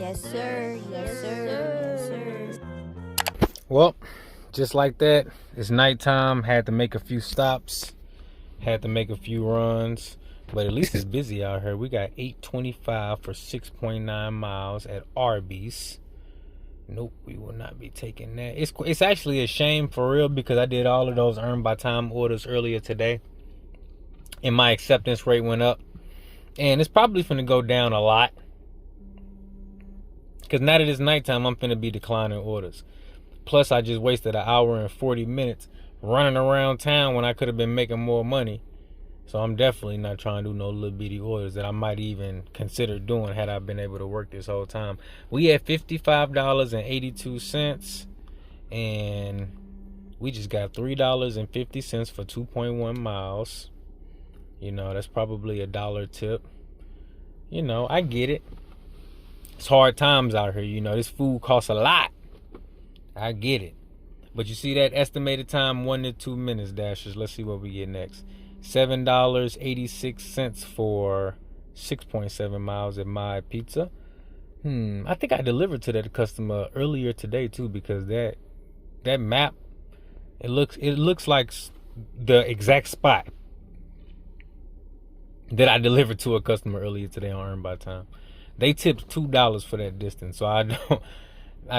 Yes, sir. Yes, sir. Yes, sir. Well, just like that, it's nighttime. Had to make a few stops. Had to make a few runs. But at least it's busy out here. We got 825 for 6.9 miles at Arby's. Nope, we will not be taking that. It's actually a shame for real because I did all of those earned by time orders earlier today. And my acceptance rate went up. And it's probably finna go down a lot. Because now that it's nighttime, I'm finna be declining orders. Plus, I just wasted an hour and 40 minutes running around town when I could have been making more money. So I'm definitely not trying to do no little bitty orders that I might even consider doing had I been able to work this whole time. We had $55.82 and we just got $3.50 for 2.1 miles. You know, that's probably $1 tip. You know, I get it. It's hard times out here. You know, this food costs a lot. I get it. But you see that estimated time, 1 to 2 minutes, Dashers. Let's see what we get next. $7.86 for 6.7 miles at My Pizza. I think I delivered to that customer earlier today too, because that map, it looks like the exact spot that I delivered to a customer earlier today on Earn by Time. They tipped $2 for that distance, so I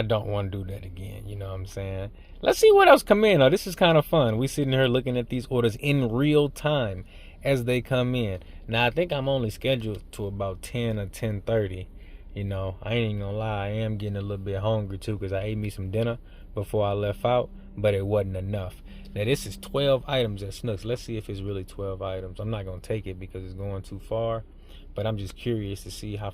don't want to do that again. You know what I'm saying? Let's see what else come in. Oh, this is kind of fun. We sitting here looking at these orders in real time as they come in. Now I think I'm only scheduled to about 10 or 10:30. You know, I ain't even gonna lie. I am getting a little bit hungry too because I ate me some dinner before I left out, but it wasn't enough. Now this is 12 items at Snooks. Let's see if it's really 12 items. I'm not gonna take it because it's going too far, but I'm just curious to see how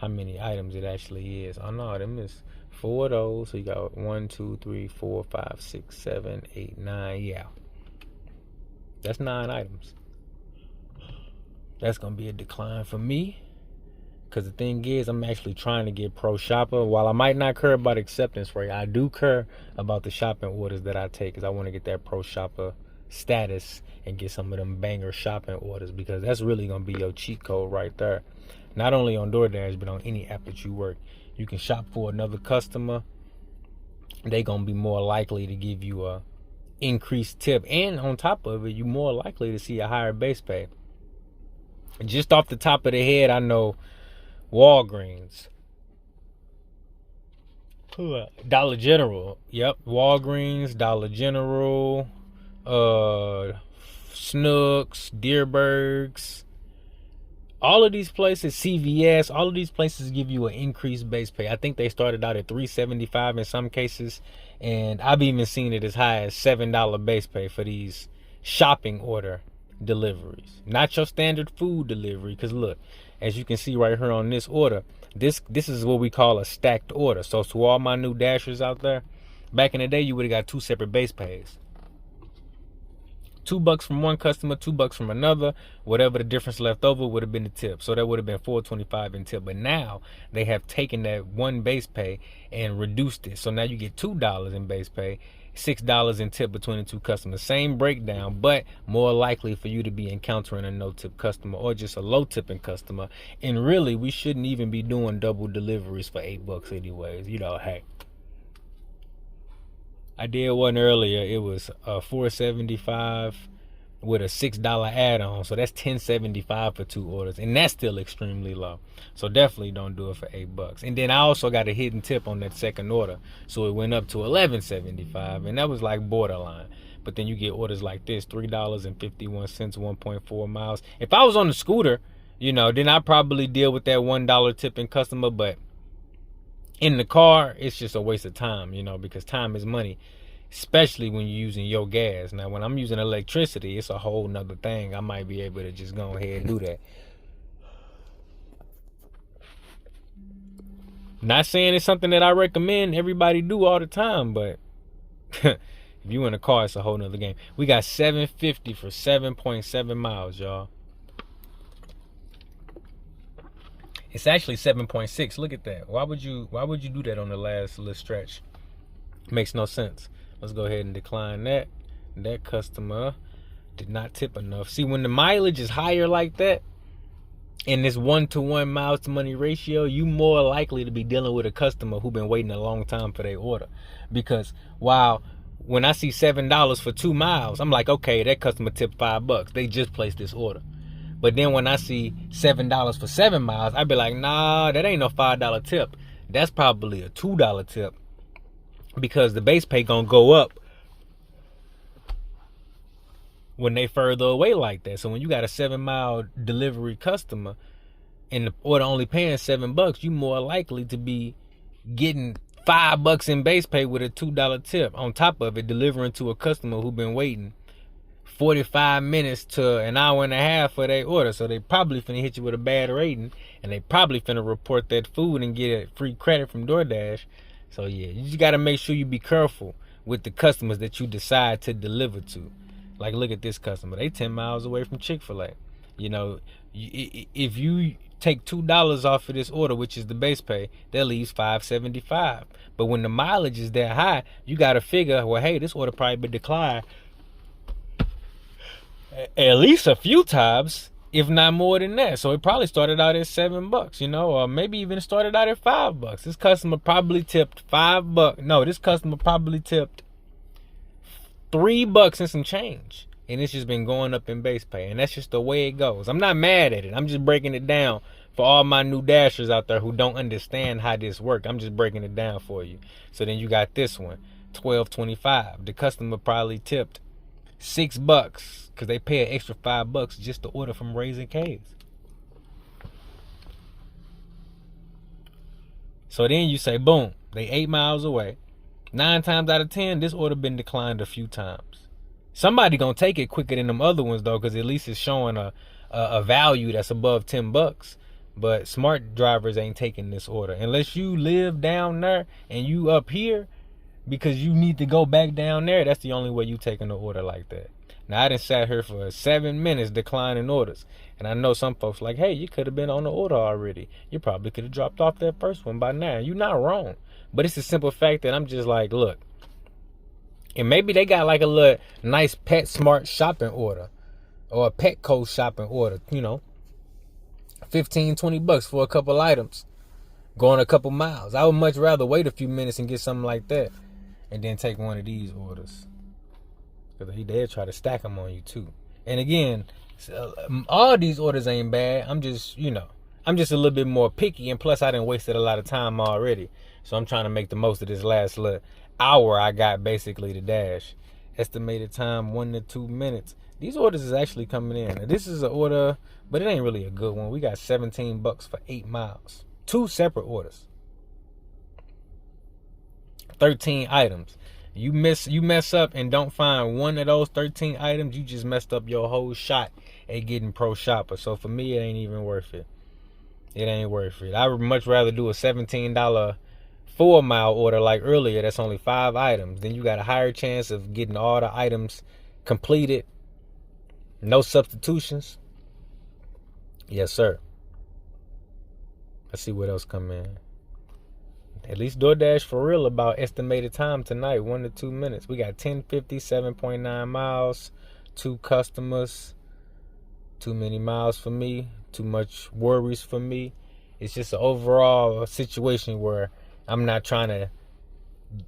many items it actually is. Oh no, them is 4 of those. So you got 1, 2, 3, 4, 5, 6, 7, 8, 9. Yeah, that's 9 items. That's gonna be a decline for me. Because the thing is, I'm actually trying to get Pro Shopper. While I might not care about acceptance rate, I do care about the shopping orders that I take because I want to get that Pro Shopper status and get some of them banger shopping orders because that's really going to be your cheat code right there. Not only on DoorDash, but on any app that you work. You can shop for another customer. They going to be more likely to give you a increased tip. And on top of it, you're more likely to see a higher base pay. Just off the top of the head, I know Walgreens, Dollar General, yep, Walgreens, Dollar General, Snooks, Deerbergs, all of these places, CVS, all of these places give you an increased base pay. I think they started out at $3.75 in some cases, and I've even seen it as high as $7 base pay for these shopping order deliveries, not your standard food delivery. Because look, as you can see right here on this order, this is what we call a stacked order. So to all my new Dashers out there, back in the day you would have got 2 separate base pays, $2 from one customer, $2 from another. Whatever the difference left over would have been the tip. So that would have been $4.25 in tip. But now they have taken that one base pay and reduced it. So now you get $2 in base pay, $6 in tip between the two customers. Same breakdown, but more likely for you to be encountering a no-tip customer or just a low-tipping customer. And really, we shouldn't even be doing double deliveries for $8 anyways. You know, hey, I did one earlier. It was $4.75 with a $6 add-on, so that's $10.75 for 2 orders, and that's still extremely low. So definitely don't do it for $8. And then I also got a hidden tip on that second order, so it went up to $11.75, and that was like borderline. But then you get orders like this, $3.51, 1.4 miles. If I was on the scooter, you know, then I'd probably deal with that $1 tipping customer, but in the car, it's just a waste of time, you know, because time is money, especially when you're using your gas. Now, when I'm using electricity, it's a whole nother thing. I might be able to just go ahead and do that. Not saying it's something that I recommend everybody do all the time, but if you in a car, it's a whole nother game. We got $7.50 for 7.7 miles, y'all. It's actually 7.6. Look at that. Why would you do that on the last little stretch? Makes no sense. Let's go ahead and decline that. That customer did not tip enough. See, when the mileage is higher like that, in this 1-to-1 miles to money ratio, you more likely to be dealing with a customer who been waiting a long time for their order. Because while when I see $7 for 2 miles, I'm like, okay, that customer tipped $5. They just placed this order. But then when I see $7 for 7 miles, I'd be like, nah, that ain't no $5 tip. That's probably a $2 tip, because the base pay gonna go up when they further away like that. So when you got a 7-mile delivery customer and the order only paying $7, you more likely to be getting $5 in base pay with a $2 tip on top of it, delivering to a customer who been waiting 45 minutes to an hour and a half for their order. So they probably finna hit you with a bad rating, and they probably finna report that food and get a free credit from DoorDash. So yeah, you just gotta make sure you be careful with the customers that you decide to deliver to. Like, look at this customer. They 10 miles away from Chick-fil-A. You know, if you take $2 off of this order, which is the base pay, that leaves $5.75. But when the mileage is that high, you gotta figure, well, hey, this order probably been declined at least a few times, if not more than that. So it probably started out at $7, you know, or maybe even started out at $5. This customer probably tipped $5. No, this customer probably tipped $3 and some change, and it's just been going up in base pay, and that's just the way it goes. I'm not mad at it. I'm just breaking it down for all my new dashers out there who don't understand how this works. I'm just breaking it down for you. So then you got this one, $12.25. The customer probably tipped $6 because they pay an extra $5 just to order from Raising Cane's. So then you say, boom, they 8 miles away. 9 times out of 10, this order been declined a few times. Somebody gonna take it quicker than them other ones though, because at least it's showing a value that's above $10. But smart drivers ain't taking this order unless you live down there and you up here because you need to go back down there. That's the only way you taking the order like that. Now I done sat here for 7 minutes declining orders, and I know some folks like, hey, you could have been on the order already. You probably could have dropped off that first one by now. You're not wrong. But it's the simple fact that I'm just like, look, and maybe they got like a little nice PetSmart shopping order or a Petco shopping order, you know, $15-20 for a couple items, going a couple miles. I would much rather wait a few minutes and get something like that and then take one of these orders, because they'll try to stack them on you too. And again, all these orders ain't bad. I'm just, you know, I'm just a little bit more picky, and plus I done wasted a lot of time already. So I'm trying to make the most of this last little hour I got basically to dash. Estimated time 1 to 2 minutes. These orders is actually coming in. Now, this is an order, but it ain't really a good one. We got $17 for 8 miles. 2 separate orders. 13 items. You mess up and don't find one of those 13 items, you just messed up your whole shot at getting pro shopper. So for me, it ain't even worth it. It ain't worth it. I would much rather do a $17 4-mile order like earlier. That's only 5 items. Then you got a higher chance of getting all the items completed. No substitutions. Yes, sir. Let's see what else come in. At least DoorDash for real about estimated time tonight, 1 to 2 minutes. We got 1050, 7.9 miles, 2 customers, too many miles for me, too much worries for me. It's just an overall situation where I'm not trying to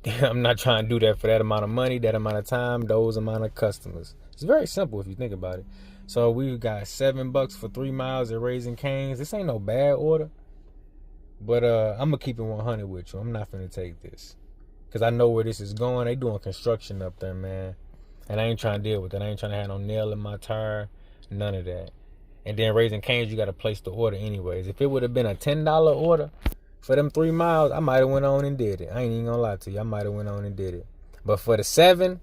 do that for that amount of money, that amount of time, those amount of customers. It's very simple if you think about it. So we got $7 for 3 miles at Raising Cane's. This ain't no bad order. But I'm going to keep it 100 with you. I'm not finna take this, because I know where this is going. They doing construction up there, man. And I ain't trying to deal with that. I ain't trying to have no nail in my tire. None of that. And then Raising Cane's, you got to place the order anyways. If it would have been a $10 order for them 3 miles, I might have went on and did it. I ain't even going to lie to you. I might have went on and did it. But for the 7,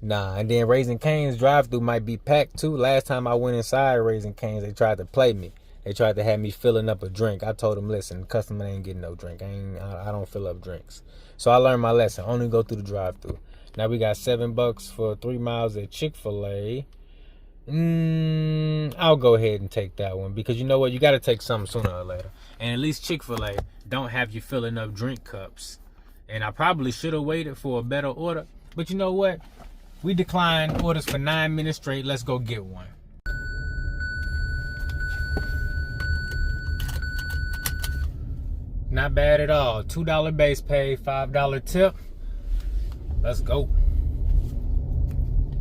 nah. And then Raising Cane's drive-thru might be packed too. Last time I went inside Raising Cane's, they tried to play me. They tried to have me filling up a drink. I told them, listen, the customer ain't getting no drink. I don't fill up drinks. So I learned my lesson. Only go through the drive-thru. Now we got $7 for 3 miles at Chick-fil-A. I'll go ahead and take that one, because you know what? You got to take something sooner or later. And at least Chick-fil-A don't have you filling up drink cups. And I probably should have waited for a better order. But you know what? We declined orders for 9 minutes straight. Let's go get one. Not bad at all. $2 base pay, $5 tip. Let's go.